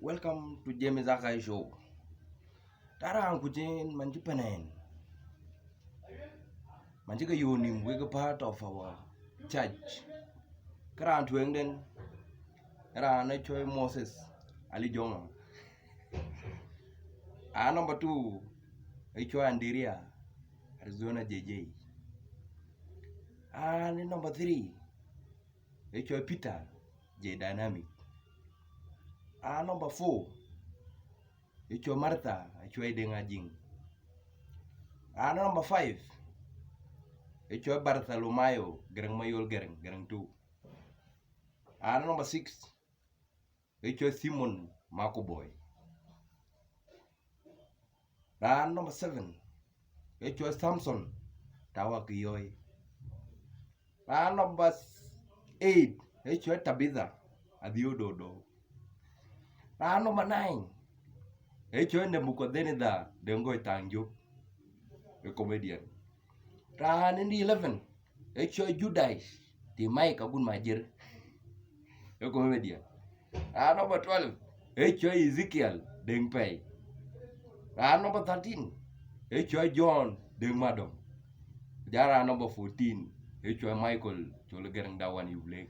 Welcome to James Akai show. Tara ang kujin manjipanen. Manjika yunim we part of our church. Karan tueng den. Karan na choy Moses Ali Jonga. Number 2 choy Andiria Arizona JJ. Number 3 choy Peter J Dynamic. Number 4 choy Martha choy Dengajing. Number 5 choy Bartholomayo Gerang Mayol Gerang 2. Number 6 choy Simon Marco Boy. Number 7 choy Samson Tawa Kiyoy. Number 8 choy Tabitha Adiododo. Number 9 choy Nebuchadnezzar Dengoy Tangjuk, a comedian. In the 11 choy Judas the Mike Agun Majir, a comedian. Number 12 choy Ezekiel Dengpay. Number 13 choy John Dengmadom. Jara number 14 choy Michael Chologerang Dawan Yublek.